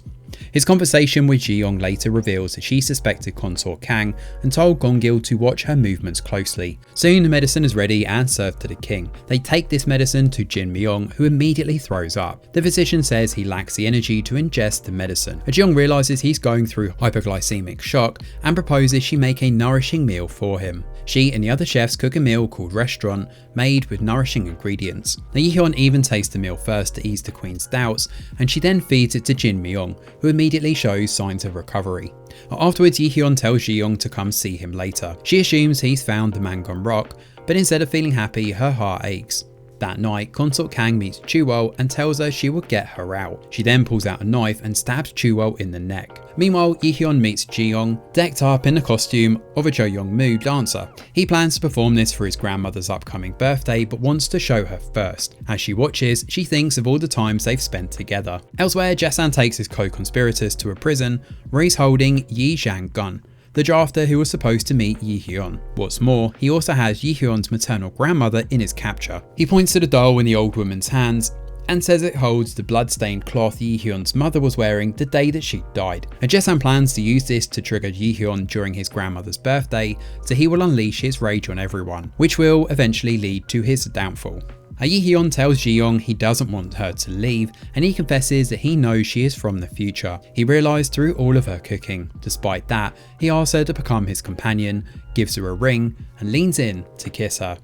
His conversation with Ji Young later reveals that she suspected Consort Kang and told Gong-gil to watch her movements closely. Soon the medicine is ready and served to the king. They take this medicine to Jin Myung, who immediately throws up. The physician says he lacks the energy to ingest the medicine. Ji Young realises he's going through hypoglycemic shock and proposes she make a nourishing meal for him. She and the other chefs cook a meal called Restaurant, made with nourishing ingredients. Now Yi Hyun even tastes the meal first to ease the queen's doubts, and she then feeds it to Jin Myung, who immediately shows signs of recovery. Afterwards, Yi-hyun tells Ji-young to come see him later. She assumes he's found the Mangon Rock, but instead of feeling happy, her heart aches. That night, Consort Kang meets Chuwol and tells her she will get her out. She then pulls out a knife and stabs Chuwol in the neck. Meanwhile, Yi-hyun meets Ji-young, decked up in the costume of a Jo-young-moo dancer. He plans to perform this for his grandmother's upcoming birthday, but wants to show her first. As she watches, she thinks of all the times they've spent together. Elsewhere, Jae-san takes his co-conspirators to a prison where he's holding Yi Jang-gun, the drafter who was supposed to meet Yi-hyun. What's more, he also has Yi-hyun's maternal grandmother in his capture. He points to the doll in the old woman's hands and says it holds the blood-stained cloth Yi-hyun's mother was wearing the day that she died. Jae-san plans to use this to trigger Yi-hyun during his grandmother's birthday, so he will unleash his rage on everyone, which will eventually lead to his downfall. Yi-hyun tells Ji-young he doesn't want her to leave, and he confesses that he knows she is from the future. He realised through all of her cooking. Despite that, he asks her to become his companion, gives her a ring, and leans in to kiss her.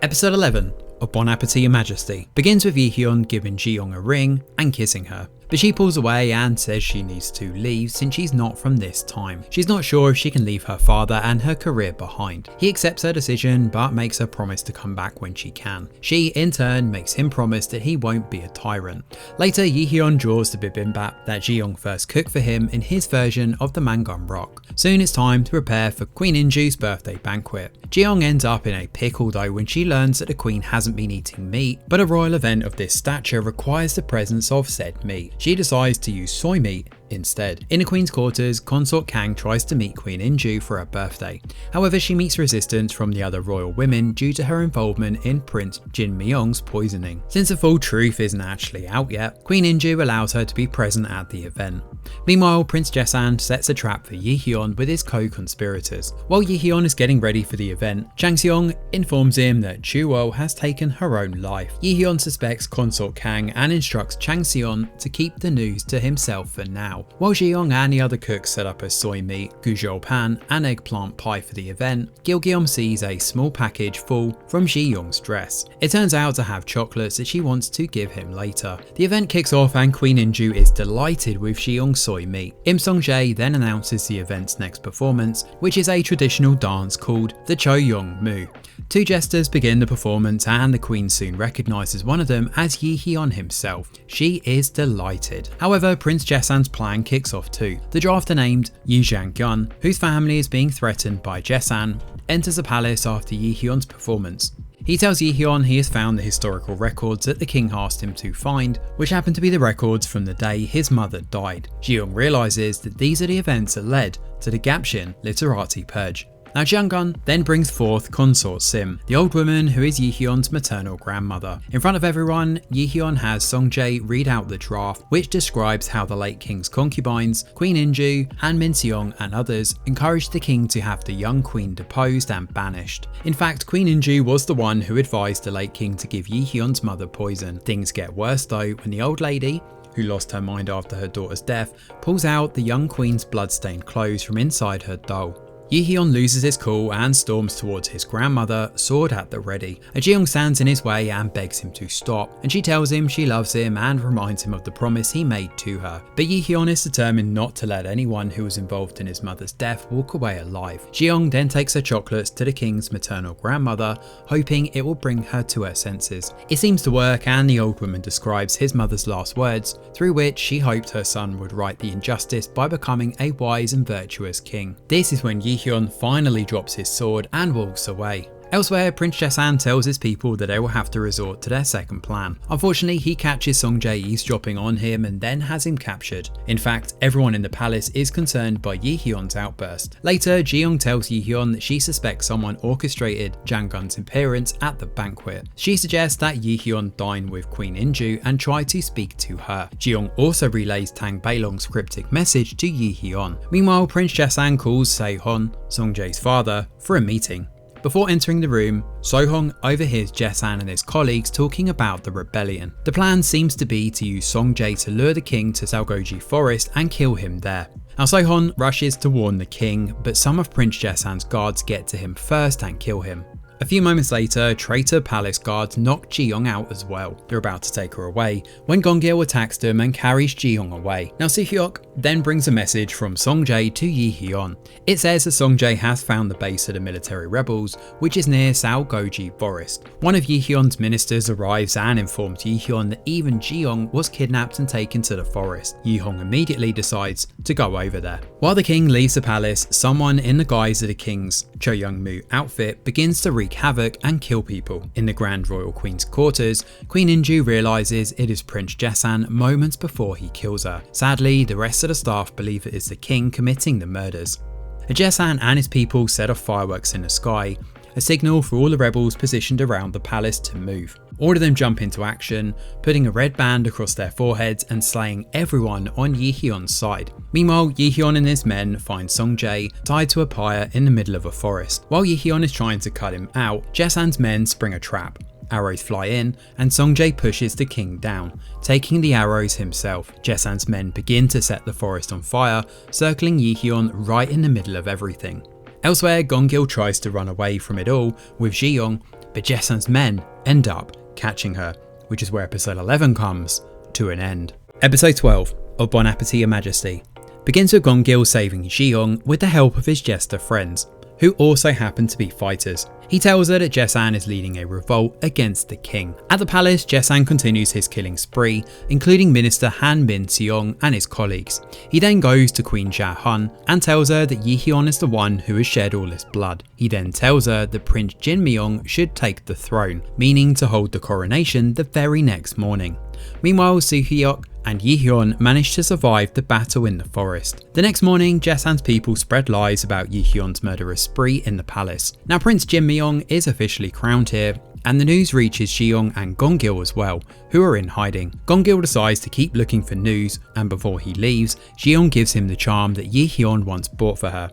Episode 11 of Bon Appetit, Your Majesty begins with Yi-hyun giving Ji-young a ring and kissing her. But she pulls away and says she needs to leave since she's not from this time. She's not sure if she can leave her father and her career behind. He accepts her decision but makes her promise to come back when she can. She, in turn, makes him promise that he won't be a tyrant. Later, Yi-hyun draws the bibimbap that Ji-young first cooked for him in his version of the Mangon Rock. Soon it's time to prepare for Queen In-ju's birthday banquet. Ji-young ends up in a pickle though when she learns that the queen hasn't been eating meat, but a royal event of this stature requires the presence of said meat. She decides to use soy meat instead. In the Queen's quarters, Consort Kang tries to meet Queen In-ju for her birthday. However, she meets resistance from the other royal women due to her involvement in Prince Jin Myung's poisoning. Since the full truth isn't actually out yet, Queen In-ju allows her to be present at the event. Meanwhile, Prince Jae-san sets a trap for Yi-hyun with his co-conspirators. While Yi-hyun is getting ready for the event, Chang Seong informs him that Chuwol has taken her own life. Yi-hyun suspects Consort Kang and instructs Chang Seong to keep the news to himself for now. While Ji-young and the other cooks set up a soy meat, guzhou pan and eggplant pie for the event, Gil-geom sees a small package fall from Ji-young's dress. It turns out to have chocolates that she wants to give him later. The event kicks off and Queen In-ju is delighted with Ji-young's soy meat. Im Sung-jae then announces the event's next performance, which is a traditional dance called the Jo-young-moo. Two jesters begin the performance and the queen soon recognises one of them as Yi-hyun himself. She is delighted. However, Prince Jae-san's plan kicks off too. The drafter named Yi Jang-gun, whose family is being threatened by Jae-san, enters the palace after Yi-hyun's performance. He tells Yi-hyun he has found the historical records that the king asked him to find, which happen to be the records from the day his mother died. Ji-young realises that these are the events that led to the Gapshin literati purge. Now Jang-gun then brings forth Consort Sim, the old woman who is Yi-hyun's maternal grandmother. In front of everyone, Yi-hyun has Sung-jae read out the draft, which describes how the late king's concubines, Queen In-ju, Han Min-seong and others, encouraged the king to have the young queen deposed and banished. In fact, Queen In-ju was the one who advised the late king to give Yi-hyun's mother poison. Things get worse though when the old lady, who lost her mind after her daughter's death, pulls out the young queen's blood-stained clothes from inside her doll. Yi-hyun loses his cool and storms towards his grandmother, sword at the ready. Ji-young stands in his way and begs him to stop, and she tells him she loves him and reminds him of the promise he made to her. But Yi-hyun is determined not to let anyone who was involved in his mother's death walk away alive. Ji-young then takes her chocolates to the king's maternal grandmother, hoping it will bring her to her senses. It seems to work, and the old woman describes his mother's last words, through which she hoped her son would right the injustice by becoming a wise and virtuous king. This is when Yi-hyun finally drops his sword and walks away. Elsewhere, Prince Jae-san tells his people that they will have to resort to their second plan. Unfortunately, he catches Sung-jae eavesdropping on him and then has him captured. In fact, everyone in the palace is concerned by Yi-hyun's outburst. Later, Ji-young tells Yi-hyun that she suspects someone orchestrated Jang-gun's appearance at the banquet. She suggests that Yi-hyun dine with Queen In-ju and try to speak to her. Ji-young also relays Tang Beilong's cryptic message to Yi-hyun. Meanwhile, Prince Jae-san calls Se-hon, Sung-jae's father, for a meeting. Before entering the room, So-hong overhears Jae-san and his colleagues talking about the rebellion. The plan seems to be to use Sung-jae to lure the king to Salgoji Forest and kill him there. Now So-hong rushes to warn the king, but some of Prince Jae-san's guards get to him first and kill him. A few moments later, traitor palace guards knock Ji-young out as well. They're about to take her away when Gong-gil attacks them and carries Ji-young away. Now Soo-hyuk then brings a message from Song-jae to Yi-hyun. It says that Song-jae has found the base of the military rebels, which is near Sao-goji Forest. One of Yi-hyun's ministers arrives and informs Yi-hyun that even Ji-young was kidnapped and taken to the forest. Yi-hyun immediately decides to go over there. While the king leaves the palace, someone in the guise of the king's Cho Young-moo outfit begins to wreak havoc and kill people. In the Grand Royal Queen's quarters, Queen Inju realizes it is Prince Jaesan moments before he kills her. Sadly, the rest of the staff believe it is the king committing the murders. Jaesan and his people set off fireworks in the sky, a signal for all the rebels positioned around the palace to move. All of them jump into action, putting a red band across their foreheads and slaying everyone on Yi-hyun's side. Meanwhile, Yi-hyun and his men find Song-jae tied to a pyre in the middle of a forest. While Yi-hyun is trying to cut him out, Jaesan's men spring a trap. Arrows fly in, and Song-jae pushes the king down, taking the arrows himself. Jaesan's men begin to set the forest on fire, circling Yi-hyun right in the middle of everything. Elsewhere, Gong-gil tries to run away from it all with Ji-young, but Jaesan's men end up catching her, which is where episode 11 comes to an end. Episode 12 of Bon Appetit, Your Majesty begins with Gong-gil saving Ji-young with the help of his jester friends, who also happen to be fighters. He tells her that Jaesan is leading a revolt against the king. At the palace, Jaesan continues his killing spree, including Minister Han Min-seong and his colleagues. He then goes to Queen Ja-hun and tells her that Yi-hyun is the one who has shed all this blood. He then tells her that Prince Jin-myung should take the throne, meaning to hold the coronation the very next morning. Meanwhile, Soo-hyuk and Yi-hyun managed to survive the battle in the forest. The next morning, Jaesan's people spread lies about Yi-hyun's murderous spree in the palace. Now Prince Jin-myung is officially crowned here, and the news reaches Ji-young and Gong-gil as well, who are in hiding. Gong-gil decides to keep looking for news, and before he leaves, Ji-young gives him the charm that Yi-hyun once bought for her.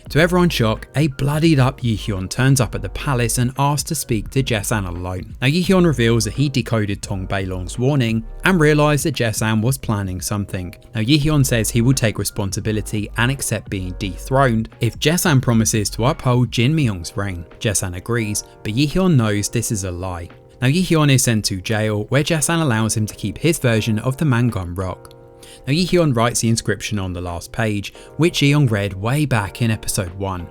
To everyone's shock, a bloodied up Yi-hyun turns up at the palace and asks to speak to Jaesan alone. Now Yi-hyun reveals that he decoded Tong Bailong's warning and realised that Jaesan was planning something. Now Yi-hyun says he will take responsibility and accept being dethroned if Jaesan promises to uphold Jin-myung's reign. Jaesan agrees, but Yi-hyun knows this is a lie. Now Yi-hyun is sent to jail, where Jaesan allows him to keep his version of the Mangun Rock. Now Yi-hyun writes the inscription on the last page, which Ji-young read way back in episode 1.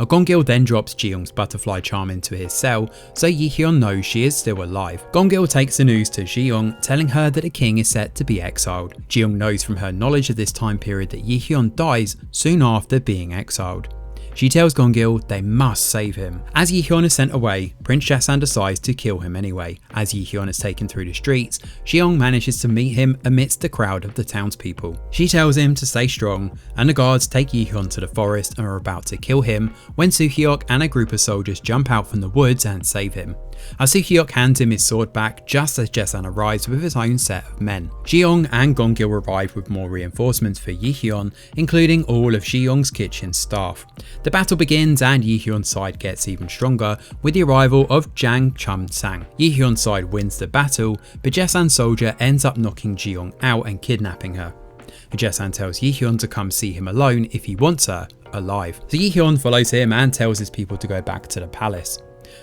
Gong-gil then drops Ji-young's butterfly charm into his cell, so Yi-hyun knows she is still alive. Gong-gil takes the news to Ji-young, telling her that a king is set to be exiled. Ji-young knows from her knowledge of this time period that Yi-hyun dies soon after being exiled. She tells Gong-gil they must save him. As Yi-hyun is sent away, Prince Jaesan decides to kill him anyway. As Yi-hyun is taken through the streets, Ji-young manages to meet him amidst the crowd of the townspeople. She tells him to stay strong, and the guards take Yi-hyun to the forest and are about to kill him when Soo-hyuk and a group of soldiers jump out from the woods and save him. Soo-hyuk hands him his sword back just as Jaesan arrives with his own set of men. Ji-young and Gong-gil arrive with more reinforcements for Yi-hyun, including all of Ji-young's kitchen staff. The battle begins and Yi-hyun's side gets even stronger with the arrival of Jang Chum-sang. Yi-hyun's side wins the battle, but Jaesan's soldier ends up knocking Ji-young out and kidnapping her. Jaesan tells Yi-hyun to come see him alone if he wants her alive. So Yi-hyun follows him and tells his people to go back to the palace.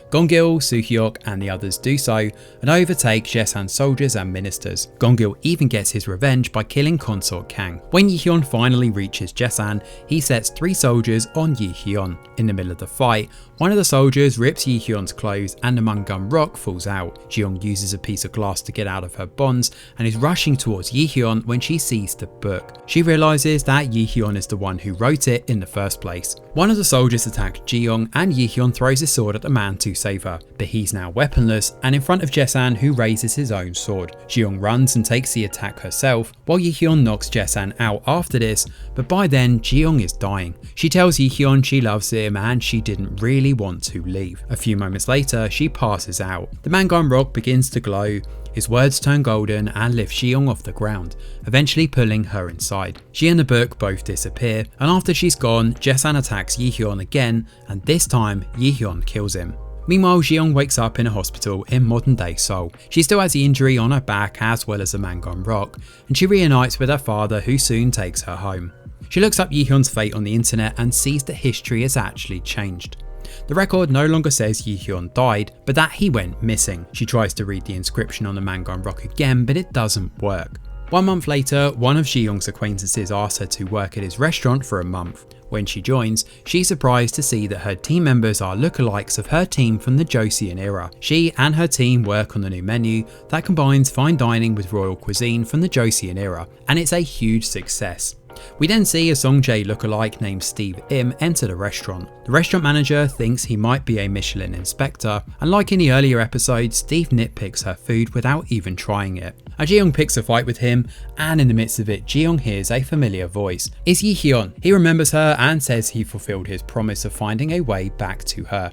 Gong-gil, Soo-hyuk and the others do so and overtake Jaesan's soldiers and ministers. Gong-gil even gets his revenge by killing Consort Kang. When Yi-hyun finally reaches Jaesan, he sets 3 soldiers on Yi-hyun. In the middle of the fight, one of the soldiers rips Yi-hyun's clothes and the Mangun Rock falls out. Ji-young uses a piece of glass to get out of her bonds and is rushing towards Yi-hyun when she sees the book. She realises that Yi-hyun is the one who wrote it in the first place. One of the soldiers attacks Ji-young and Yi-hyun throws his sword at the man to save her, but he's now weaponless and in front of Jaesan, who raises his own sword. Ji-young runs and takes the attack herself, while Yi-hyun knocks Jaesan out after this, but by then Ji-young is dying. She tells Yi-hyun she loves him and she didn't really want to leave. A few moments later, she passes out. The Mangun Rock begins to glow, his words turn golden and lift Ji-young off the ground, eventually pulling her inside. She and the book both disappear, and after she's gone, Jaesan attacks Yi-hyun again, and this time Yi-hyun kills him. Meanwhile, Ji-young wakes up in a hospital in modern day Seoul. She still has the injury on her back as well as the Mangun Rock, and she reunites with her father, who soon takes her home. She looks up Yi-hyun's fate on the internet and sees that history has actually changed. The record no longer says Yi-hyun died, but that he went missing. She tries to read the inscription on the Mangon rock again, but it doesn't work. 1 month later, one of Ji-young's acquaintances asks her to work at his restaurant for a month. When she joins, she's surprised to see that her team members are lookalikes of her team from the Joseon era. She and her team work on the new menu that combines fine dining with royal cuisine from the Joseon era, and it's a huge success. We then see a Songjae lookalike named Steve Im enter the restaurant. The restaurant manager thinks he might be a Michelin inspector, and like in the earlier episodes, Steve nitpicks her food without even trying it. Ji-young picks a fight with him, and in the midst of it, Ji-young hears a familiar voice. It's Yi-hyun. He remembers her and says he fulfilled his promise of finding a way back to her.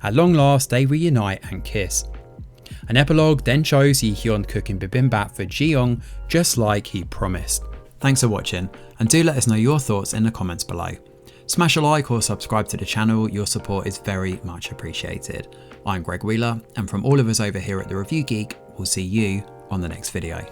At long last, they reunite and kiss. An epilogue then shows Yi-hyun cooking bibimbap for Ji-young, just like he promised. Thanks for watching, and do let us know your thoughts in the comments below. Smash a like or subscribe to the channel, your support is very much appreciated. I'm Greg Wheeler, and from all of us over here at The Review Geek, we'll see you on the next video.